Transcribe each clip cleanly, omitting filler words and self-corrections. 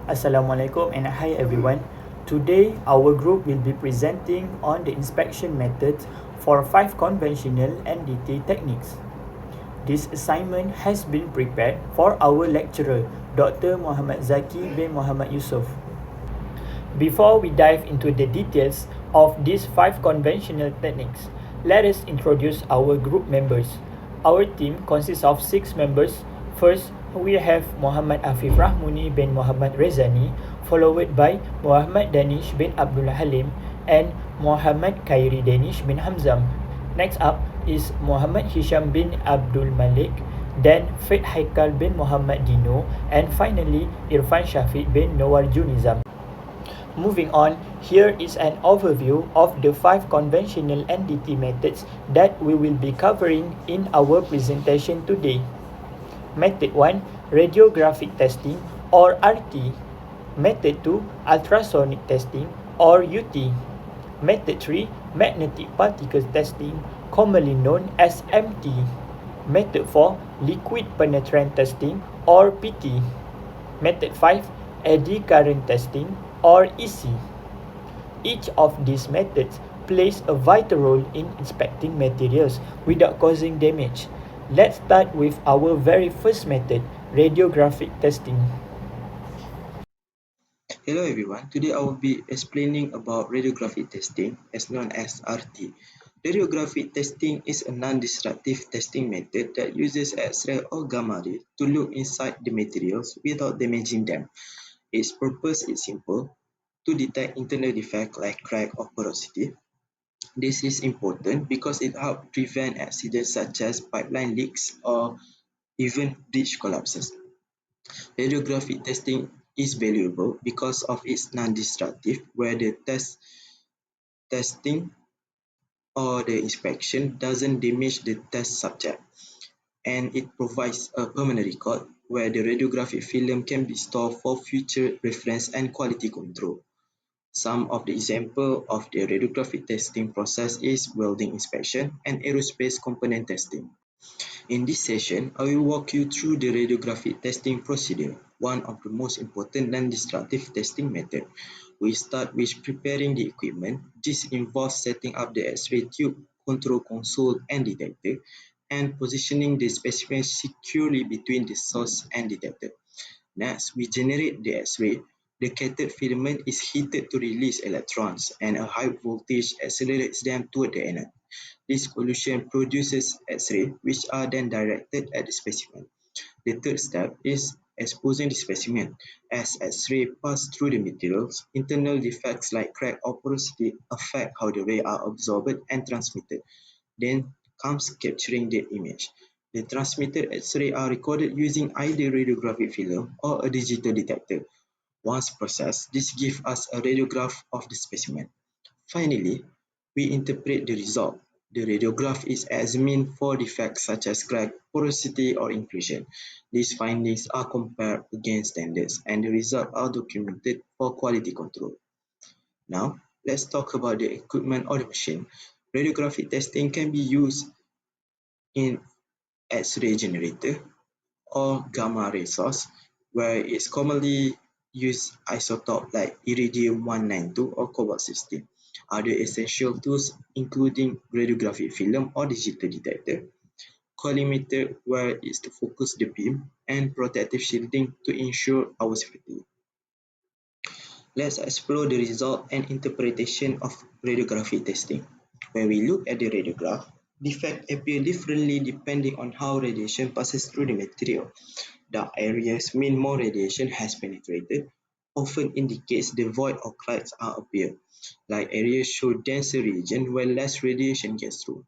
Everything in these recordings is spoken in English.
Assalamualaikum and hi everyone. Today our group will be presenting on the inspection methods for 5 conventional NDT techniques. This assignment has been prepared for our lecturer, Dr. Muhammad Zaki bin Muhammad Yusof. Before we dive into the details of these 5 conventional techniques, let us introduce our group members. Our team consists of 6 members. First, we have Muhammad Afif Rahmuni bin Muhammad REZANI, followed by Muhammad DANISH bin ABDUL HALIM and Muhammad KHAIRI DANISH bin HAMZAM. Next up is Muhammad HISYAM bin ABDUL MALEK, then HAIQAL bin Muhammad DINO, and finally IRFAN bin NORWAJUNIZAM. Moving on, here is an overview of the 5 conventional NDT methods that we will be covering in our presentation today. Method 1, radiographic testing or RT. Method 2, ultrasonic testing or UT. Method 3, magnetic particles testing, commonly known as MT. Method 4, liquid penetrant testing or PT. Method 5, eddy current testing or EC. Each of these methods plays a vital role in inspecting materials without causing damage. Let's start with our very first method, radiographic testing. Hello everyone, today I will be explaining about radiographic testing, as known as RT. Radiographic testing is a non-destructive testing method that uses X-ray or gamma ray to look inside the materials without damaging them. Its purpose is simple: to detect internal defects like crack or porosity. This is important because it helps prevent accidents such as pipeline leaks or even bridge collapses. Radiographic testing is valuable because of its non-destructive, where the testing or the inspection doesn't damage the test subject, and it provides a permanent record where the radiographic film can be stored for future reference and quality control. Some of the example of the radiographic testing process is welding inspection and aerospace component testing. In this session, I will walk you through the radiographic testing procedure, one of the most important non-destructive testing methods. We start with preparing the equipment. This involves setting up the X-ray tube, control console and detector, and positioning the specimen securely between the source and detector. Next, we generate the X-ray. The cathode filament is heated to release electrons, and a high voltage accelerates them toward the anode. This collision produces X-rays, which are then directed at the specimen. The third step is exposing the specimen. As X-rays pass through the materials, internal defects like crack or porosity affect how the rays are absorbed and transmitted. Then comes capturing the image. The transmitted X-rays are recorded using either radiographic film or a digital detector. Once processed, this gives us a radiograph of the specimen. Finally, we interpret the result. The radiograph is examined for defects such as crack, porosity, or inclusion. These findings are compared against standards, and the results are documented for quality control. Now, let's talk about the equipment or the machine. Radiographic testing can be used in X-ray generator or gamma ray source, where it's commonly used isotope like iridium-192 or cobalt-60. Other essential tools including radiographic film or digital detector, collimator where it's to focus the beam, and protective shielding to ensure our safety. Let's explore the result and interpretation of radiographic testing. When we look at the radiograph, defects appear differently depending on how radiation passes through the material. Dark areas mean more radiation has penetrated, often indicates the void or cracks are appear. Light areas show denser region where less radiation gets through.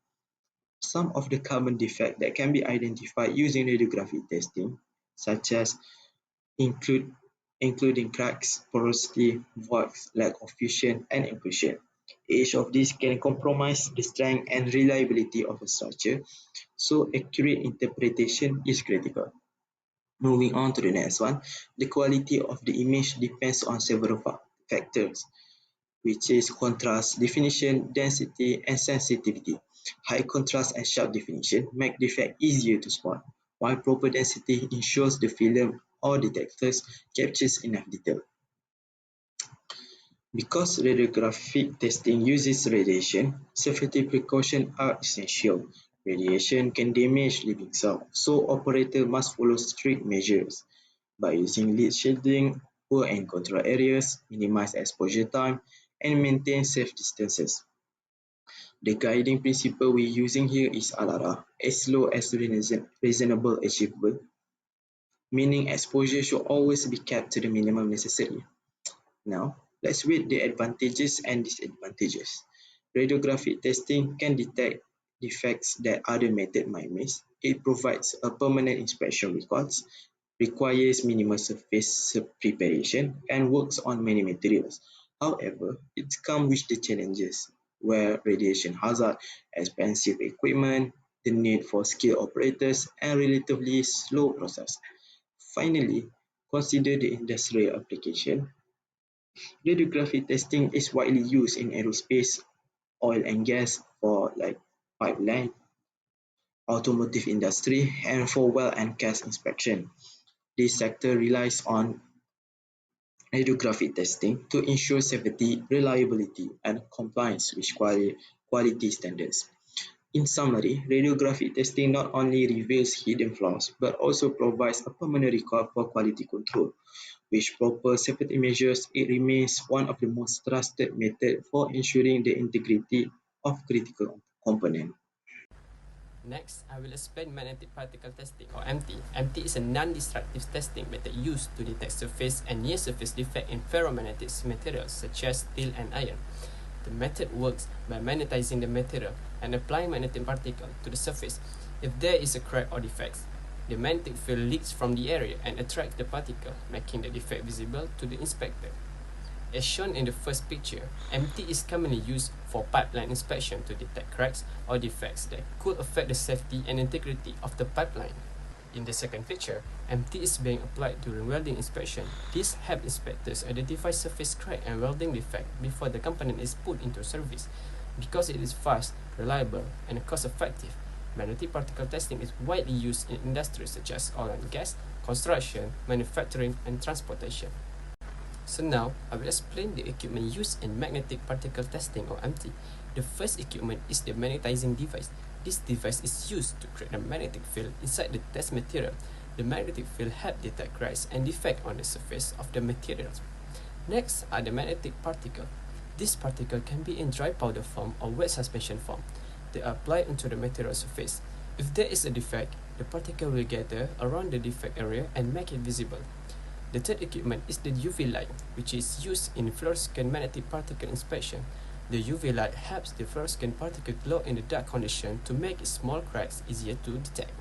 Some of the common defects that can be identified using radiographic testing, such as include including cracks, porosity, voids, lack of fusion, and inclusion. Each of these can compromise the strength and reliability of a structure, so accurate interpretation is critical. Moving on to the next one, the quality of the image depends on several factors, which is contrast, definition, density, and sensitivity. High contrast and sharp definition make defect easier to spot, while proper density ensures the film or detectors captures enough detail. Because radiographic testing uses radiation, safety precautions are essential. Radiation can damage living cells, so operators must follow strict measures by using lead shielding, pour and control areas, minimize exposure time, and maintain safe distances. The guiding principle we're using here is ALARA, as low as reasonable achievable, meaning exposure should always be kept to the minimum necessary. Now, let's read the advantages and disadvantages. Radiographic testing can detect defects that other methods might miss. It provides a permanent inspection records, requires minimal surface preparation, and works on many materials. However, it comes with the challenges where radiation hazard, expensive equipment, the need for skilled operators, and relatively slow process. Finally, consider the industrial application. Radiography testing is widely used in aerospace, oil and gas for like pipeline, automotive industry, and for well and gas inspection. This sector relies on radiography testing to ensure safety, reliability, and compliance with quality standards. In summary, radiography testing not only reveals hidden flaws but also provides a permanent record for quality control. With proper safety measures, it remains one of the most trusted methods for ensuring the integrity of critical components. Next, I will explain magnetic particle testing or MT. MT is a non-destructive testing method used to detect surface and near-surface defect in ferromagnetic materials such as steel and iron. The method works by magnetizing the material and applying magnetic particle to the surface. If there is a crack or defect, the magnetic field leaks from the area and attracts the particle, making the defect visible to the inspector. As shown in the first picture, MT is commonly used for pipeline inspection to detect cracks or defects that could affect the safety and integrity of the pipeline. In the second picture, MT is being applied during welding inspection. This helps inspectors identify surface crack and welding defect before the component is put into service. Because it is fast, reliable, and cost-effective, magnetic particle testing is widely used in industries such as oil and gas, construction, manufacturing, and transportation. So now, I will explain the equipment used in magnetic particle testing or MT. The first equipment is the magnetizing device. This device is used to create a magnetic field inside the test material. The magnetic field helps detect cracks and defects on the surface of the materials. Next are the magnetic particles. This particle can be in dry powder form or wet suspension form. They are applied onto the material surface. If there is a defect, the particle will gather around the defect area and make it visible. The third equipment is the UV light, which is used in fluorescent magnetic particle inspection. The UV light helps the fluorescent particle glow in the dark condition to make small cracks easier to detect.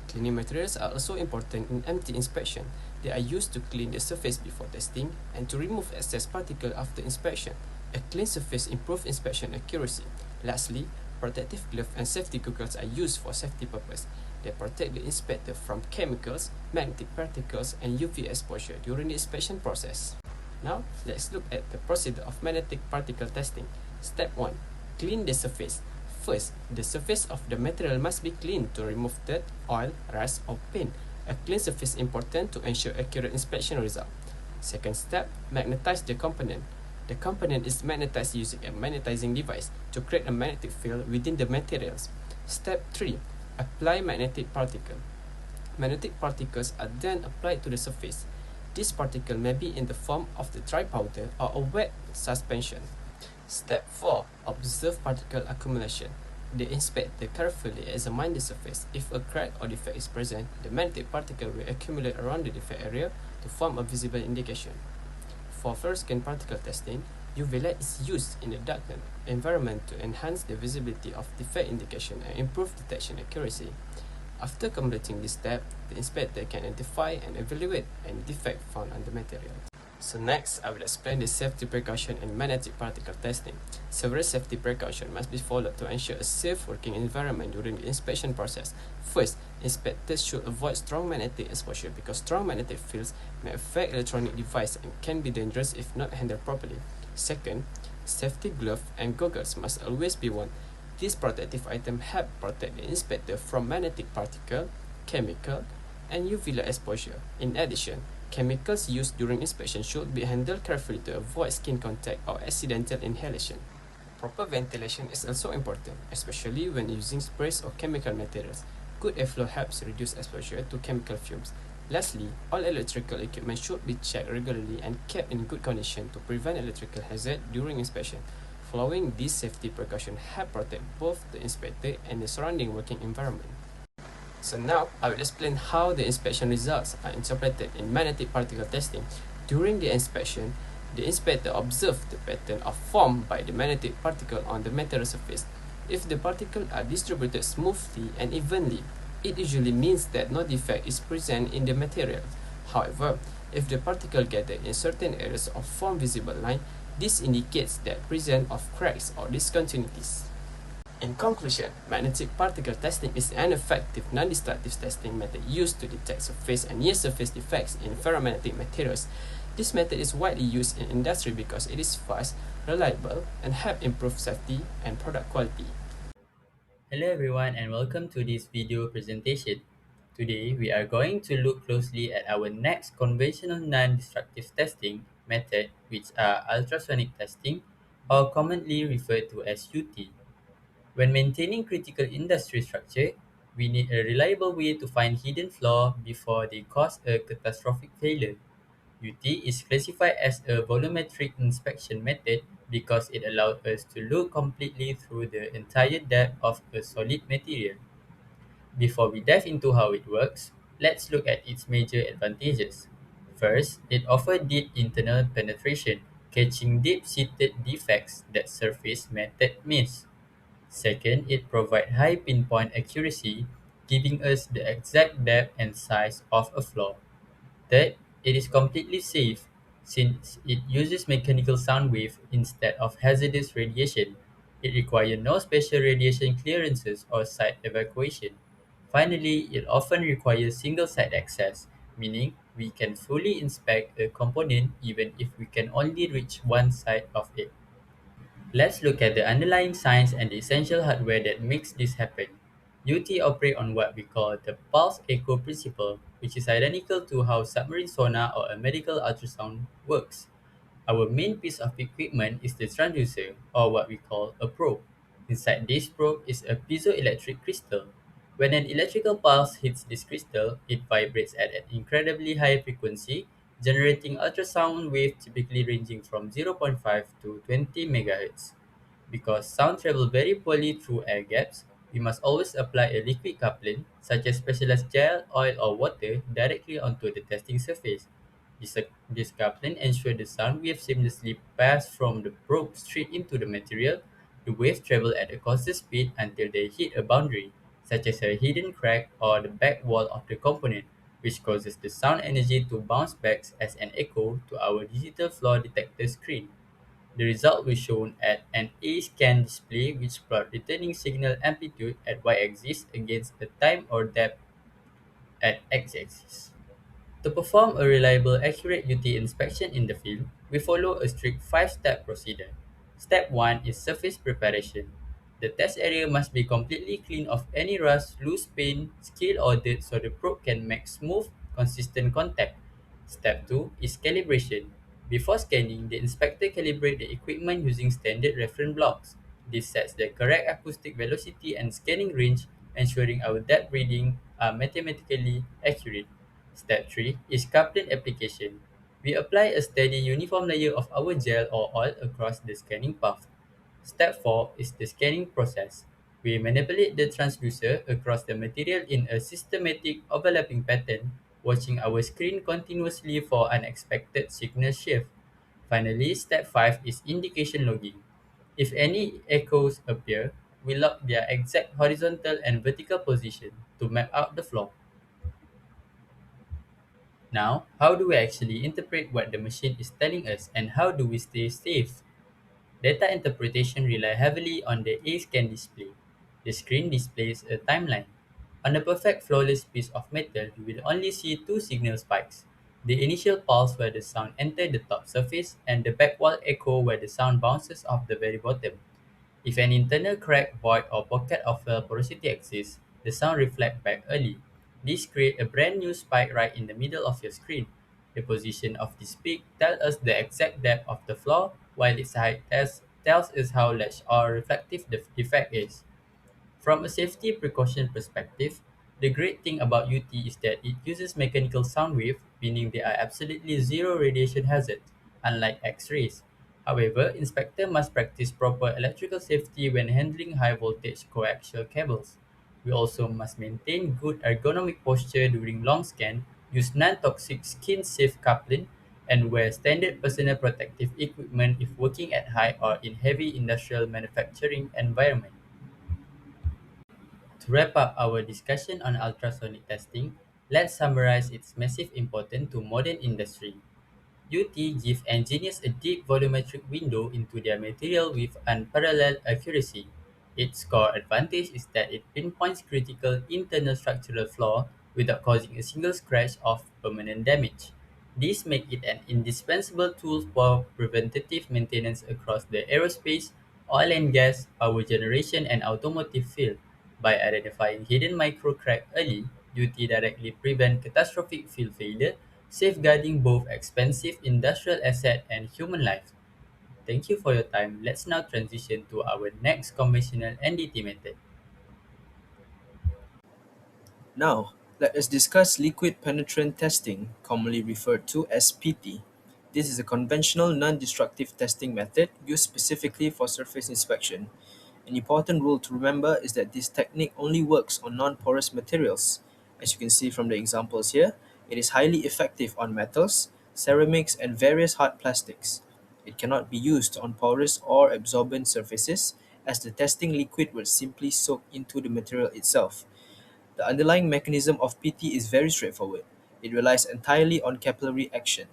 Cleaning materials are also important in MT inspection. They are used to clean the surface before testing and to remove excess particles after inspection. A clean surface improves inspection accuracy. Lastly, protective gloves and safety goggles are used for safety purposes. They protect the inspector from chemicals, magnetic particles, and UV exposure during the inspection process. Now, let's look at the procedure of magnetic particle testing. Step 1. Clean the surface. First, the surface of the material must be cleaned to remove dirt, oil, rust, or paint. A clean surface is important to ensure accurate inspection result. Second step, magnetize the component. The component is magnetized using a magnetizing device to create a magnetic field within the materials. Step 3. Apply magnetic particle. Magnetic particles are then applied to the surface. This particle may be in the form of the dry powder or a wet suspension. Step 4. Observe particle accumulation. The inspector carefully examine the surface. If a crack or defect is present, the magnetic particle will accumulate around the defect area to form a visible indication. For fluorescent particle testing, UV light is used in a darkened environment to enhance the visibility of defect indication and improve detection accuracy. After completing this step, the inspector can identify and evaluate any defect found on the material. So next, I will explain the safety precaution in magnetic particle testing. Several safety precautions must be followed to ensure a safe working environment during the inspection process. First, inspectors should avoid strong magnetic exposure because strong magnetic fields may affect electronic devices and can be dangerous if not handled properly. Second, safety gloves and goggles must always be worn. These protective items help protect the inspector from magnetic particle, chemical, and UV light exposure. In addition, chemicals used during inspection should be handled carefully to avoid skin contact or accidental inhalation. Proper ventilation is also important, especially when using sprays or chemical materials. Good airflow helps reduce exposure to chemical fumes. Lastly, all electrical equipment should be checked regularly and kept in good condition to prevent electrical hazard during inspection. Following these safety precautions help protect both the inspector and the surrounding working environment. So now, I will explain how the inspection results are interpreted in magnetic particle testing. During the inspection, the inspector observes the pattern of formed by the magnetic particle on the material surface. If the particles are distributed smoothly and evenly, it usually means that no defect is present in the material. However, if the particle gather in certain areas or form visible line, this indicates the presence of cracks or discontinuities. In conclusion, magnetic particle testing is an effective non-destructive testing method used to detect surface and near-surface defects in ferromagnetic materials. This method is widely used in industry because it is fast, reliable, and help improve safety and product quality. Hello everyone and welcome to this video presentation. Today we are going to look closely at our next conventional non-destructive testing method, which are ultrasonic testing, or commonly referred to as UT. When maintaining critical industry structure, we need a reliable way to find hidden flaws before they cause a catastrophic failure. UT is classified as a volumetric inspection method because it allows us to look completely through the entire depth of a solid material. Before we dive into how it works, let's look at its major advantages. First, it offers deep internal penetration, catching deep-seated defects that surface method miss. Second, it provides high pinpoint accuracy, giving us the exact depth and size of a flaw. Third, it is completely safe since it uses mechanical sound wave instead of hazardous radiation. It requires no special radiation clearances or site evacuation. Finally, it often requires single site access, meaning we can fully inspect a component even if we can only reach one side of it. Let's look at the underlying science and the essential hardware that makes this happen. UT operate on what we call the pulse echo principle, which is identical to how submarine sonar or a medical ultrasound works. Our main piece of equipment is the transducer, or what we call a probe. Inside this probe is a piezoelectric crystal. When an electrical pulse hits this crystal, it vibrates at an incredibly high frequency, generating ultrasound waves typically ranging from zero point 0.5 to 20 MHz. Because sound travels very poorly through air gaps, we must always apply a liquid coupling, such as specialized gel, oil, or water, directly onto the testing surface. This coupling ensures the sound waves seamlessly pass from the probe straight into the material. The waves travel at a constant speed until they hit a boundary, such as a hidden crack or the back wall of the component, which causes the sound energy to bounce back as an echo to our digital flaw detector screen. The result was shown at an A-scan display which plot returning signal amplitude at y-axis against the time or depth at x-axis. To perform a reliable, accurate UT inspection in the field, we follow a strict 5-step procedure. Step 1 is surface preparation. The test area must be completely clean of any rust, loose paint, scale or dirt so the probe can make smooth, consistent contact. Step 2 is calibration. Before scanning, the inspector calibrates the equipment using standard reference blocks. This sets the correct acoustic velocity and scanning range, ensuring our depth readings are mathematically accurate. Step 3 is coupling application. We apply a steady uniform layer of our gel or oil across the scanning path. Step 4 is the scanning process. We manipulate the transducer across the material in a systematic overlapping pattern, watching our screen continuously for unexpected signal shift. Finally, step 5 is indication logging. If any echoes appear, we log their exact horizontal and vertical position to map out the flaw. Now, how do we actually interpret what the machine is telling us and how do we stay safe? Data interpretation rely heavily on the A-scan display. The screen displays a timeline. On a perfect flawless piece of metal, you will only see two signal spikes. The initial pulse where the sound enters the top surface and the backward echo where the sound bounces off the very bottom. If an internal crack, void, or pocket of porosity exists, the sound reflects back early. This creates a brand new spike right in the middle of your screen. The position of this peak tells us the exact depth of the flaw, while its height tells us how large or reflective the defect is. From a safety precaution perspective, the great thing about UT is that it uses mechanical sound wave, meaning there are absolutely zero radiation hazard, unlike X-rays. However, inspector must practice proper electrical safety when handling high voltage coaxial cables. We also must maintain good ergonomic posture during long scan, use non-toxic skin-safe coupling, and wear standard personal protective equipment if working at height or in heavy industrial manufacturing environment. To wrap up our discussion on ultrasonic testing, let's summarize its massive importance to modern industry. UT gives engineers a deep volumetric window into their material with unparalleled accuracy. Its core advantage is that it pinpoints critical internal structural flaw without causing a single scratch or permanent damage. This makes it an indispensable tool for preventative maintenance across the aerospace, oil and gas, power generation, and automotive field. By identifying hidden micro crack early, UT directly prevent catastrophic field failure, safeguarding both expensive industrial asset and human life. Thank you for your time. Let's now transition to our next conventional NDT method. Now, let us discuss liquid penetrant testing, commonly referred to as PT. This is a conventional non-destructive testing method used specifically for surface inspection. An important rule to remember is that this technique only works on non-porous materials. As you can see from the examples here, it is highly effective on metals, ceramics, and various hard plastics. It cannot be used on porous or absorbent surfaces, as the testing liquid will simply soak into the material itself. The underlying mechanism of PT is very straightforward. It relies entirely on capillary action.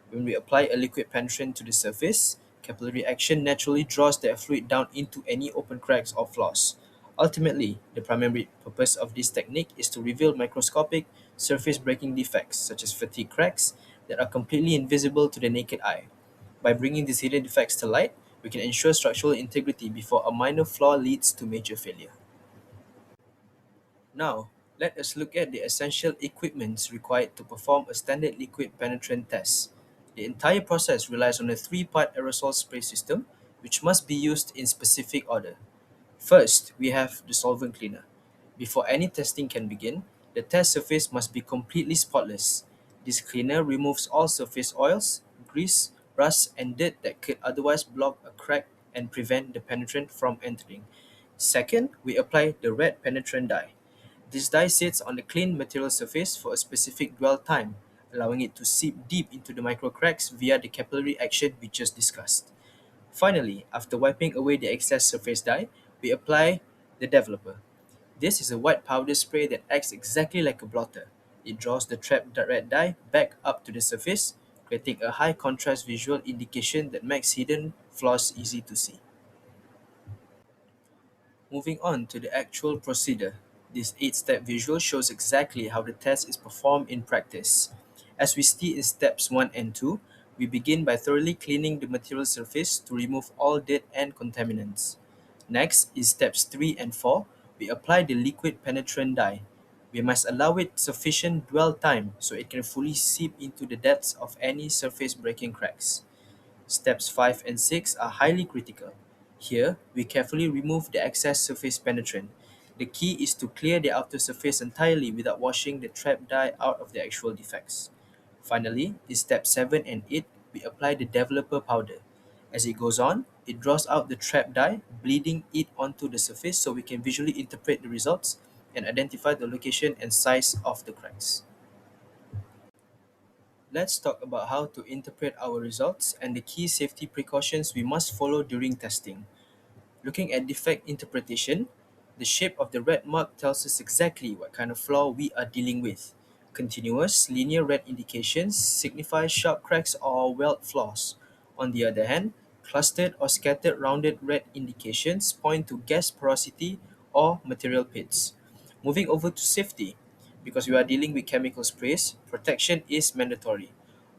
When we apply a liquid penetrant to the surface, capillary action naturally draws the fluid down into any open cracks or flaws. Ultimately, the primary purpose of this technique is to reveal microscopic surface breaking defects, such as fatigue cracks, that are completely invisible to the naked eye. By bringing these hidden defects to light, we can ensure structural integrity before a minor flaw leads to major failure. Now, let us look at the essential equipments required to perform a standard liquid penetrant test. The entire process relies on a three-part aerosol spray system, which must be used in specific order. First, we have the solvent cleaner. Before any testing can begin, the test surface must be completely spotless. This cleaner removes all surface oils, grease, rust, and dirt that could otherwise block a crack and prevent the penetrant from entering. Second, we apply the red penetrant dye. This dye sits on the clean material surface for a specific dwell time, allowing it to seep deep into the micro cracks via the capillary action we just discussed. Finally, after wiping away the excess surface dye, we apply the developer. This is a white powder spray that acts exactly like a blotter. It draws the trapped red dye back up to the surface, creating a high contrast visual indication that makes hidden flaws easy to see. Moving on to the actual procedure. This 8-step visual shows exactly how the test is performed in practice. As we see in steps 1 and 2, we begin by thoroughly cleaning the material surface to remove all dirt and contaminants. Next, in steps 3 and 4, we apply the liquid penetrant dye. We must allow it sufficient dwell time so it can fully seep into the depths of any surface breaking cracks. Steps 5 and 6 are highly critical. Here, we carefully remove the excess surface penetrant. The key is to clear the outer surface entirely without washing the trapped dye out of the actual defects. Finally, in steps 7 and 8, we apply the developer powder. As it goes on, it draws out the trapped dye, bleeding it onto the surface so we can visually interpret the results and identify the location and size of the cracks. Let's talk about how to interpret our results and the key safety precautions we must follow during testing. Looking at defect interpretation, the shape of the red mark tells us exactly what kind of flaw we are dealing with. Continuous, linear red indications signify sharp cracks or weld flaws. On the other hand, clustered or scattered rounded red indications point to gas porosity or material pits. Moving over to safety, because we are dealing with chemical sprays, protection is mandatory.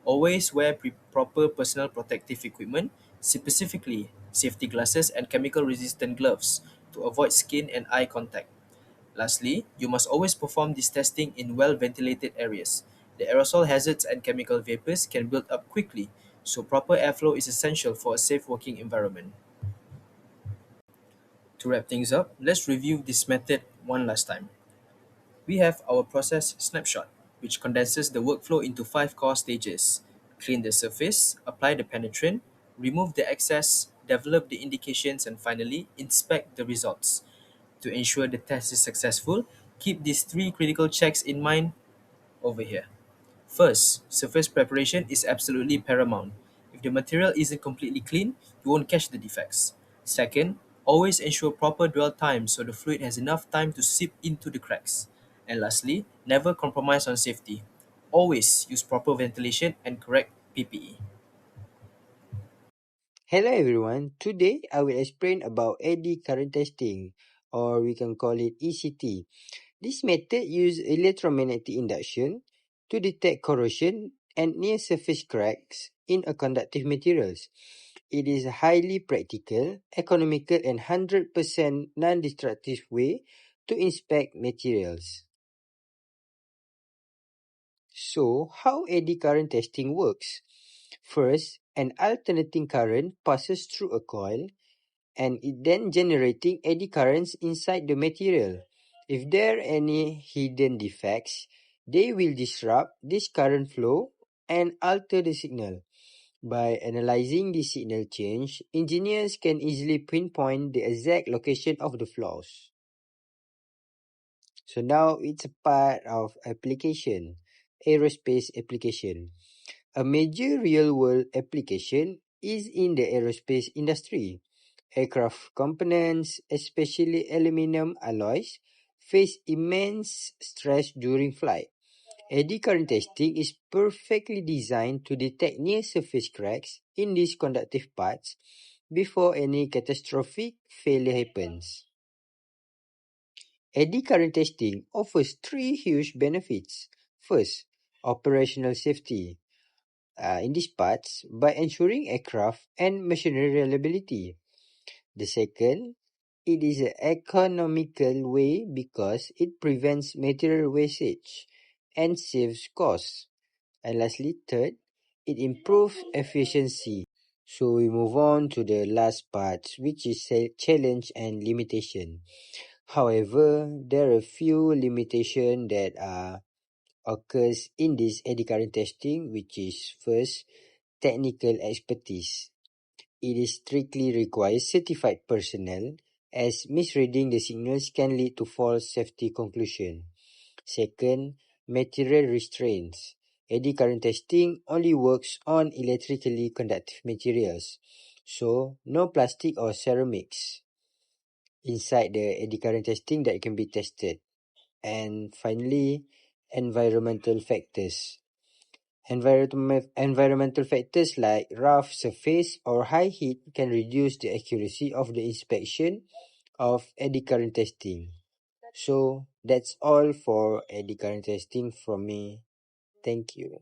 Always wear proper personal protective equipment, specifically safety glasses and chemical resistant gloves, to avoid skin and eye contact. Lastly, you must always perform this testing in well-ventilated areas. The aerosol hazards and chemical vapors can build up quickly, so proper airflow is essential for a safe working environment. To wrap things up, let's review this method one last time. We have our process snapshot, which condenses the workflow into 5 core stages: clean the surface, apply the penetrant, remove the excess, develop the indications, and finally, inspect the results. To ensure the test is successful, keep these 3 critical checks in mind over here. First, surface preparation is absolutely paramount. If the material isn't completely clean, you won't catch the defects. Second, always ensure proper dwell time so the fluid has enough time to seep into the cracks. And lastly, never compromise on safety. Always use proper ventilation and correct PPE. Hello everyone, today I will explain about eddy current testing, or we can call it ECT. This method uses electromagnetic induction to detect corrosion and near surface cracks in a conductive materials. It is a highly practical, economical and 100% non-destructive way to inspect materials. So, how eddy current testing works? First, an alternating current passes through a coil and it then generating eddy currents inside the material. If there are any hidden defects, they will disrupt this current flow and alter the signal. By analyzing the signal change, engineers can easily pinpoint the exact location of the flaws. So now it's a part of application, aerospace application. A major real-world application is in the aerospace industry. Aircraft components, especially aluminum alloys, face immense stress during flight. Eddy current testing is perfectly designed to detect near-surface cracks in these conductive parts before any catastrophic failure happens. Eddy current testing offers 3 huge benefits. First, operational safety in these parts by ensuring aircraft and machinery reliability. The second, it is an economical way because it prevents material wastage and saves costs. And lastly, third, it improves efficiency. So we move on to the last part, which is challenge and limitation. However, there are a few limitations that occurs in this eddy current testing, which is first, technical expertise. It is strictly requires certified personnel, as misreading the signals can lead to false safety conclusion. Second, material restraints. Eddy current testing only works on electrically conductive materials, so no plastic or ceramics inside the eddy current testing that can be tested. And finally, environmental factors. Environmental factors like rough surface or high heat can reduce the accuracy of the inspection of eddy current testing. So that's all for eddy current testing from me. Thank you.